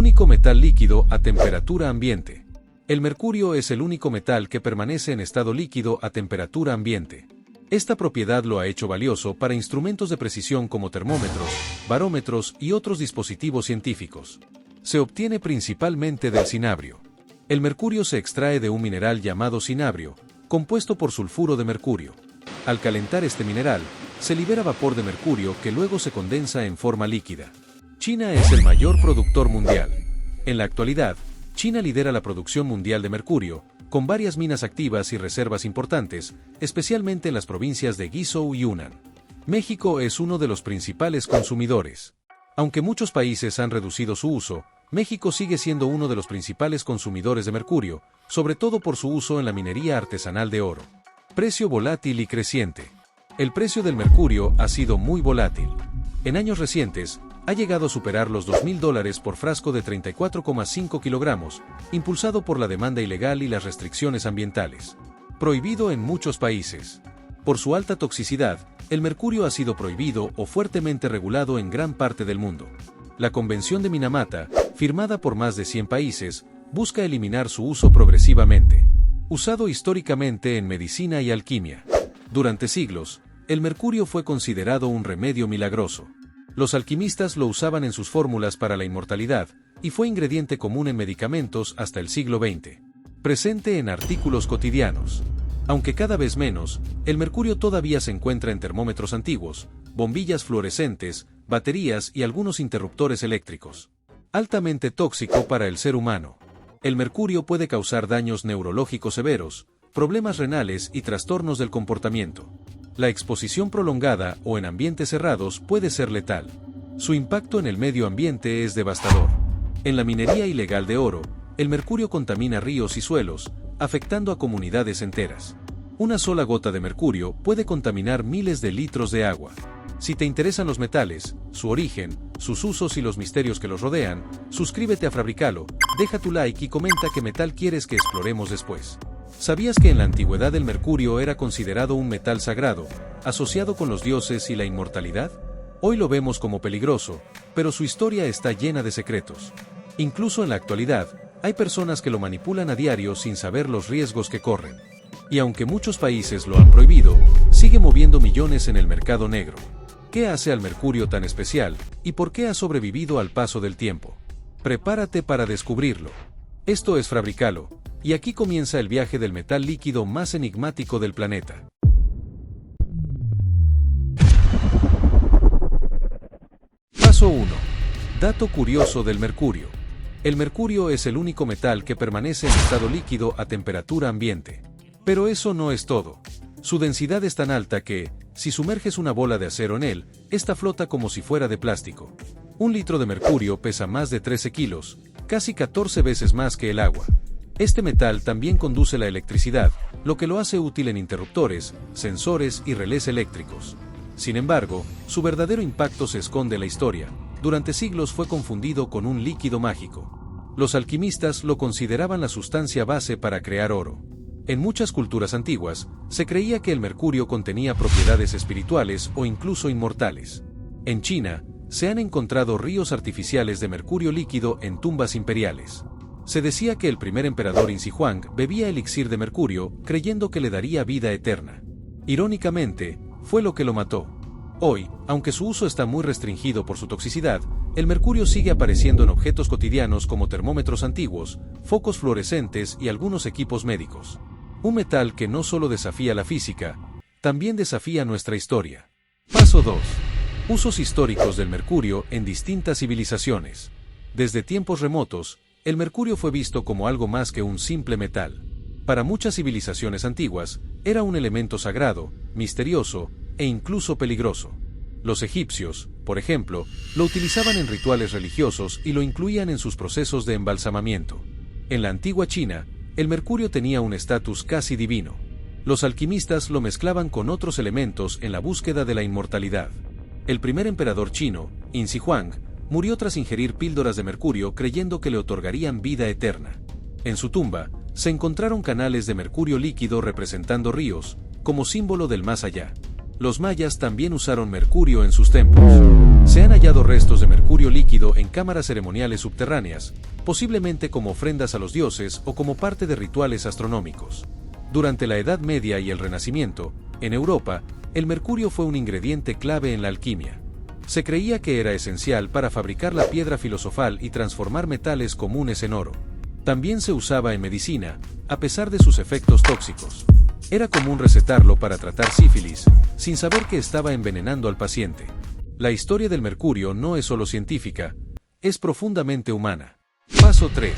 único metal líquido a temperatura ambiente. El mercurio es el único metal que permanece en estado líquido a temperatura ambiente. Esta propiedad lo ha hecho valioso para instrumentos de precisión como termómetros, barómetros y otros dispositivos científicos. Se obtiene principalmente del cinabrio. El mercurio se extrae de un mineral llamado cinabrio, compuesto por sulfuro de mercurio. Al calentar este mineral, se libera vapor de mercurio que luego se condensa en forma líquida. China es el mayor productor mundial. En la actualidad, China lidera la producción mundial de mercurio, con varias minas activas y reservas importantes, especialmente en las provincias de Guizhou y Yunnan. México es uno de los principales consumidores. Aunque muchos países han reducido su uso, México sigue siendo uno de los principales consumidores de mercurio, sobre todo por su uso en la minería artesanal de oro. Precio volátil y creciente. El precio del mercurio ha sido muy volátil. En años recientes, ha llegado a superar los $2.000 por frasco de 34,5 kilogramos, impulsado por la demanda ilegal y las restricciones ambientales. Prohibido en muchos países. Por su alta toxicidad, el mercurio ha sido prohibido o fuertemente regulado en gran parte del mundo. La Convención de Minamata, firmada por más de 100 países, busca eliminar su uso progresivamente. Usado históricamente en medicina y alquimia. Durante siglos, el mercurio fue considerado un remedio milagroso. Los alquimistas lo usaban en sus fórmulas para la inmortalidad, y fue ingrediente común en medicamentos hasta el siglo XX. Presente en artículos cotidianos. Aunque cada vez menos, el mercurio todavía se encuentra en termómetros antiguos, bombillas fluorescentes, baterías y algunos interruptores eléctricos. Altamente tóxico para el ser humano. El mercurio puede causar daños neurológicos severos, problemas renales y trastornos del comportamiento. La exposición prolongada o en ambientes cerrados puede ser letal. Su impacto en el medio ambiente es devastador. En la minería ilegal de oro, el mercurio contamina ríos y suelos, afectando a comunidades enteras. Una sola gota de mercurio puede contaminar miles de litros de agua. Si te interesan los metales, su origen, sus usos y los misterios que los rodean, suscríbete a Fabricalo, deja tu like y comenta qué metal quieres que exploremos después. ¿Sabías que en la antigüedad el mercurio era considerado un metal sagrado, asociado con los dioses y la inmortalidad? Hoy lo vemos como peligroso, pero su historia está llena de secretos. Incluso en la actualidad, hay personas que lo manipulan a diario sin saber los riesgos que corren. Y aunque muchos países lo han prohibido, sigue moviendo millones en el mercado negro. ¿Qué hace al mercurio tan especial, y por qué ha sobrevivido al paso del tiempo? Prepárate para descubrirlo. Esto es Fabricalo, y aquí comienza el viaje del metal líquido más enigmático del planeta. Paso 1. Dato curioso del mercurio. El mercurio es el único metal que permanece en estado líquido a temperatura ambiente. Pero eso no es todo. Su densidad es tan alta que, si sumerges una bola de acero en él, esta flota como si fuera de plástico. 1 litro de mercurio pesa más de 13 kilos, casi 14 veces más que el agua. Este metal también conduce la electricidad, lo que lo hace útil en interruptores, sensores y relés eléctricos. Sin embargo, su verdadero impacto se esconde en la historia. Durante siglos fue confundido con un líquido mágico. Los alquimistas lo consideraban la sustancia base para crear oro. En muchas culturas antiguas, se creía que el mercurio contenía propiedades espirituales o incluso inmortales. En China, se han encontrado ríos artificiales de mercurio líquido en tumbas imperiales. Se decía que el primer emperador Insi Huang bebía elixir de mercurio, creyendo que le daría vida eterna. Irónicamente, fue lo que lo mató. Hoy, aunque su uso está muy restringido por su toxicidad, el mercurio sigue apareciendo en objetos cotidianos como termómetros antiguos, focos fluorescentes y algunos equipos médicos. Un metal que no solo desafía la física, también desafía nuestra historia. Paso 2. Usos históricos del mercurio en distintas civilizaciones. Desde tiempos remotos, el mercurio fue visto como algo más que un simple metal. Para muchas civilizaciones antiguas, era un elemento sagrado, misterioso e incluso peligroso. Los egipcios, por ejemplo, lo utilizaban en rituales religiosos y lo incluían en sus procesos de embalsamamiento. En la antigua China, el mercurio tenía un estatus casi divino. Los alquimistas lo mezclaban con otros elementos en la búsqueda de la inmortalidad. El primer emperador chino, Insi Huang, murió tras ingerir píldoras de mercurio creyendo que le otorgarían vida eterna. En su tumba, se encontraron canales de mercurio líquido representando ríos, como símbolo del más allá. Los mayas también usaron mercurio en sus templos. Se han hallado restos de mercurio líquido en cámaras ceremoniales subterráneas, posiblemente como ofrendas a los dioses o como parte de rituales astronómicos. Durante la Edad Media y el Renacimiento, en Europa, el mercurio fue un ingrediente clave en la alquimia. Se creía que era esencial para fabricar la piedra filosofal y transformar metales comunes en oro. También se usaba en medicina, a pesar de sus efectos tóxicos. Era común recetarlo para tratar sífilis, sin saber que estaba envenenando al paciente. La historia del mercurio no es solo científica, es profundamente humana. Paso 3.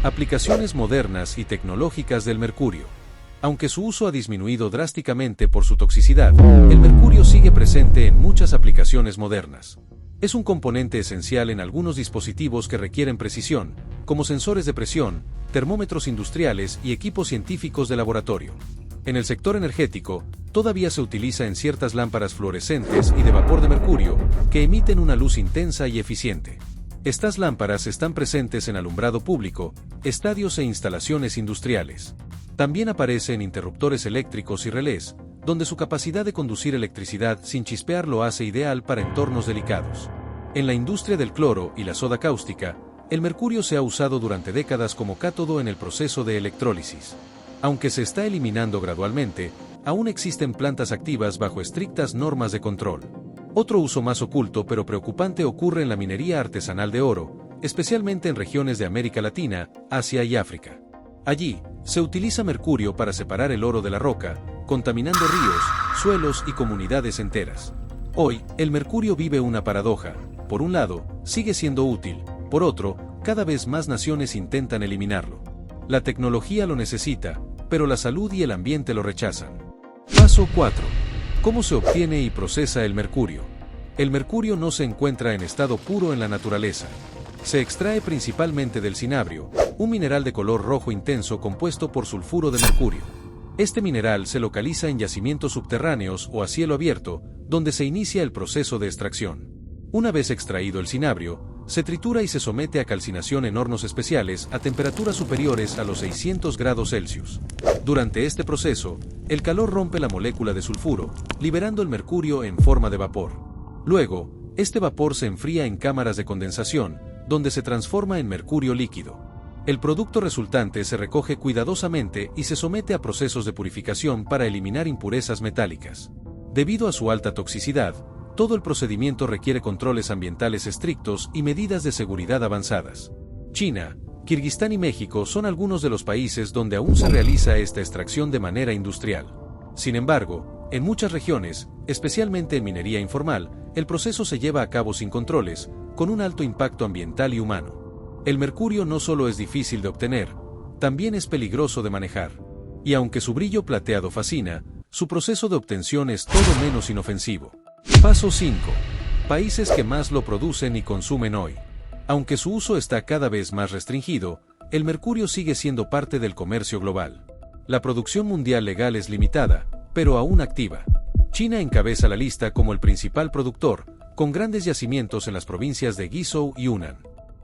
Aplicaciones modernas y tecnológicas del mercurio. Aunque su uso ha disminuido drásticamente por su toxicidad, el mercurio sigue presente en muchas aplicaciones modernas. Es un componente esencial en algunos dispositivos que requieren precisión, como sensores de presión, termómetros industriales y equipos científicos de laboratorio. En el sector energético, todavía se utiliza en ciertas lámparas fluorescentes y de vapor de mercurio, que emiten una luz intensa y eficiente. Estas lámparas están presentes en alumbrado público, estadios e instalaciones industriales. También aparece en interruptores eléctricos y relés, donde su capacidad de conducir electricidad sin chispear lo hace ideal para entornos delicados. En la industria del cloro y la soda cáustica, el mercurio se ha usado durante décadas como cátodo en el proceso de electrólisis. Aunque se está eliminando gradualmente, aún existen plantas activas bajo estrictas normas de control. Otro uso más oculto pero preocupante ocurre en la minería artesanal de oro, especialmente en regiones de América Latina, Asia y África. Allí, se utiliza mercurio para separar el oro de la roca, contaminando ríos, suelos y comunidades enteras. Hoy, el mercurio vive una paradoja. Por un lado, sigue siendo útil, por otro, cada vez más naciones intentan eliminarlo. La tecnología lo necesita, pero la salud y el ambiente lo rechazan. Paso 4. ¿Cómo se obtiene y procesa el mercurio? El mercurio no se encuentra en estado puro en la naturaleza. Se extrae principalmente del cinabrio, un mineral de color rojo intenso compuesto por sulfuro de mercurio. Este mineral se localiza en yacimientos subterráneos o a cielo abierto, donde se inicia el proceso de extracción. Una vez extraído el cinabrio, se tritura y se somete a calcinación en hornos especiales a temperaturas superiores a los 600 grados Celsius. Durante este proceso, el calor rompe la molécula de sulfuro, liberando el mercurio en forma de vapor. Luego, este vapor se enfría en cámaras de condensación, donde se transforma en mercurio líquido. El producto resultante se recoge cuidadosamente y se somete a procesos de purificación para eliminar impurezas metálicas. Debido a su alta toxicidad, todo el procedimiento requiere controles ambientales estrictos y medidas de seguridad avanzadas. China, Kirguistán y México son algunos de los países donde aún se realiza esta extracción de manera industrial. Sin embargo, en muchas regiones, especialmente en minería informal, el proceso se lleva a cabo sin controles, con un alto impacto ambiental y humano. El mercurio no solo es difícil de obtener, también es peligroso de manejar. Y aunque su brillo plateado fascina, su proceso de obtención es todo menos inofensivo. Paso 5. Países que más lo producen y consumen hoy. Aunque su uso está cada vez más restringido, el mercurio sigue siendo parte del comercio global. La producción mundial legal es limitada, pero aún activa. China encabeza la lista como el principal productor, con grandes yacimientos en las provincias de Guizhou y Hunan.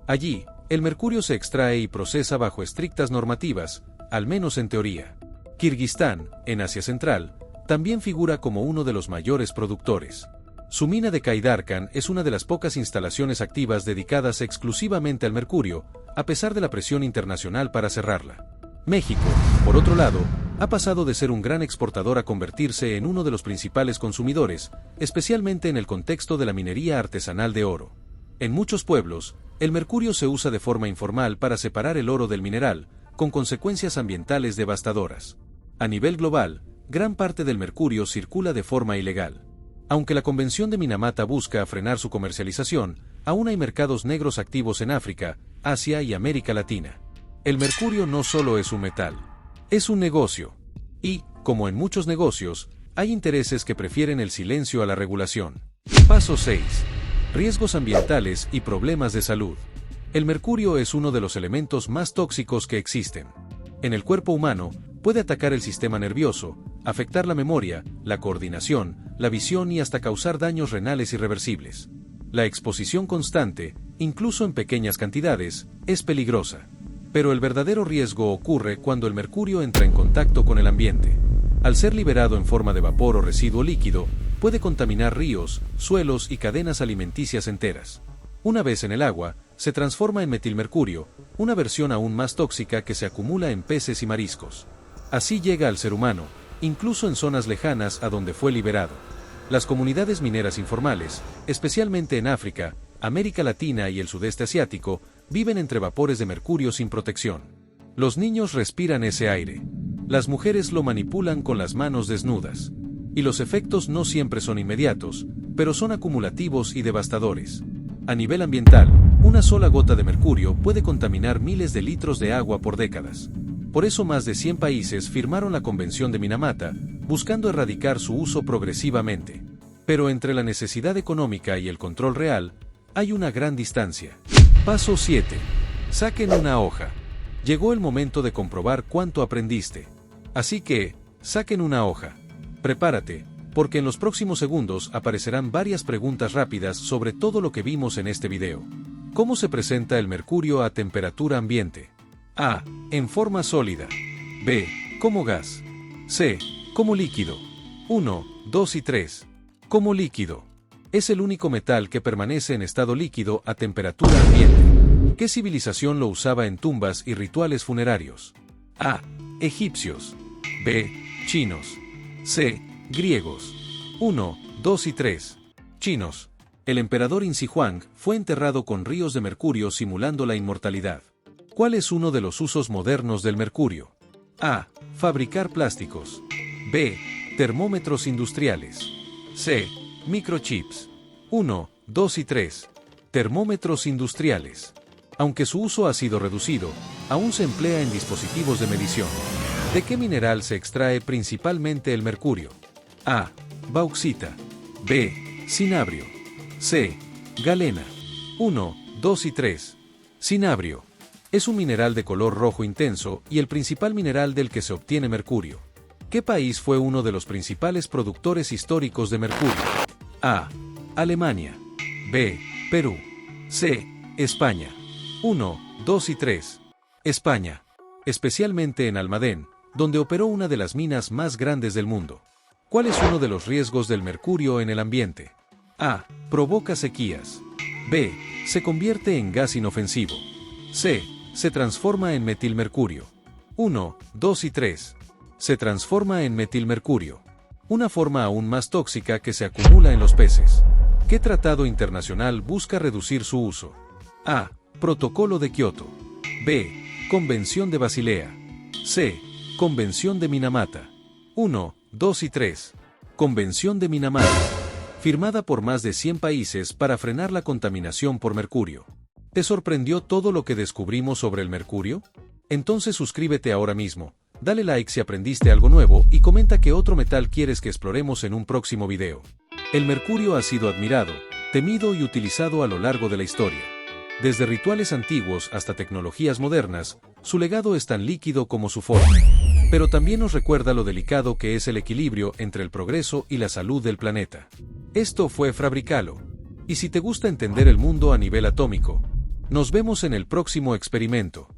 Allí, el mercurio se extrae y procesa bajo estrictas normativas, al menos en teoría. Kirguistán, en Asia Central, también figura como uno de los mayores productores. Su mina de Kaidarkan es una de las pocas instalaciones activas dedicadas exclusivamente al mercurio, a pesar de la presión internacional para cerrarla. México, por otro lado, ha pasado de ser un gran exportador a convertirse en uno de los principales consumidores, especialmente en el contexto de la minería artesanal de oro. En muchos pueblos, el mercurio se usa de forma informal para separar el oro del mineral, con consecuencias ambientales devastadoras. A nivel global, gran parte del mercurio circula de forma ilegal. Aunque la Convención de Minamata busca frenar su comercialización, aún hay mercados negros activos en África, Asia y América Latina. El mercurio no solo es un metal, es un negocio. Y, como en muchos negocios, hay intereses que prefieren el silencio a la regulación. Paso 6. Riesgos ambientales y problemas de salud. El mercurio es uno de los elementos más tóxicos que existen. En el cuerpo humano, puede atacar el sistema nervioso, afectar la memoria, la coordinación, la visión y hasta causar daños renales irreversibles. La exposición constante, incluso en pequeñas cantidades, es peligrosa. Pero el verdadero riesgo ocurre cuando el mercurio entra en contacto con el ambiente. Al ser liberado en forma de vapor o residuo líquido, puede contaminar ríos, suelos y cadenas alimenticias enteras. Una vez en el agua, se transforma en metilmercurio, una versión aún más tóxica que se acumula en peces y mariscos. Así llega al ser humano, incluso en zonas lejanas a donde fue liberado. Las comunidades mineras informales, especialmente en África, América Latina y el sudeste asiático, viven entre vapores de mercurio sin protección. Los niños respiran ese aire. Las mujeres lo manipulan con las manos desnudas. Y los efectos no siempre son inmediatos, pero son acumulativos y devastadores. A nivel ambiental, una sola gota de mercurio puede contaminar miles de litros de agua por décadas. Por eso más de 100 países firmaron la Convención de Minamata, buscando erradicar su uso progresivamente. Pero entre la necesidad económica y el control real, hay una gran distancia. Paso 7. Saquen una hoja. Llegó el momento de comprobar cuánto aprendiste. Así que, saquen una hoja. Prepárate, porque en los próximos segundos aparecerán varias preguntas rápidas sobre todo lo que vimos en este video. ¿Cómo se presenta el mercurio a temperatura ambiente? A. En forma sólida. B. Como gas. C. Como líquido. 1, 2 y 3. Como líquido. Es el único metal que permanece en estado líquido a temperatura ambiente. ¿Qué civilización lo usaba en tumbas y rituales funerarios? A. Egipcios. B. Chinos. C. Griegos. 1, 2 y 3. Chinos. El emperador Insi Huang fue enterrado con ríos de mercurio simulando la inmortalidad. ¿Cuál es uno de los usos modernos del mercurio? A. Fabricar plásticos. B. Termómetros industriales. C. Microchips. 1, 2 y 3. Termómetros industriales. Aunque su uso ha sido reducido, aún se emplea en dispositivos de medición. ¿De qué mineral se extrae principalmente el mercurio? A. Bauxita. B. Cinabrio. C. Galena. 1, 2 y 3. Cinabrio. Es un mineral de color rojo intenso y el principal mineral del que se obtiene mercurio. ¿Qué país fue uno de los principales productores históricos de mercurio? A. Alemania. B. Perú. C. España. 1, 2 y 3. España. Especialmente en Almadén, donde operó una de las minas más grandes del mundo. ¿Cuál es uno de los riesgos del mercurio en el ambiente? A. Provoca sequías. B. Se convierte en gas inofensivo. C. Se transforma en metilmercurio. 1, 2 y 3. Se transforma en metilmercurio. Una forma aún más tóxica que se acumula en los peces. ¿Qué tratado internacional busca reducir su uso? A. Protocolo de Kioto. B. Convención de Basilea. C. Convención de Minamata. 1, 2 y 3. Convención de Minamata. Firmada por más de 100 países para frenar la contaminación por mercurio. ¿Te sorprendió todo lo que descubrimos sobre el mercurio? Entonces suscríbete ahora mismo, dale like si aprendiste algo nuevo y comenta qué otro metal quieres que exploremos en un próximo video. El mercurio ha sido admirado, temido y utilizado a lo largo de la historia. Desde rituales antiguos hasta tecnologías modernas, su legado es tan líquido como su forma. Pero también nos recuerda lo delicado que es el equilibrio entre el progreso y la salud del planeta. Esto fue Fabricalo. Y si te gusta entender el mundo a nivel atómico, nos vemos en el próximo experimento.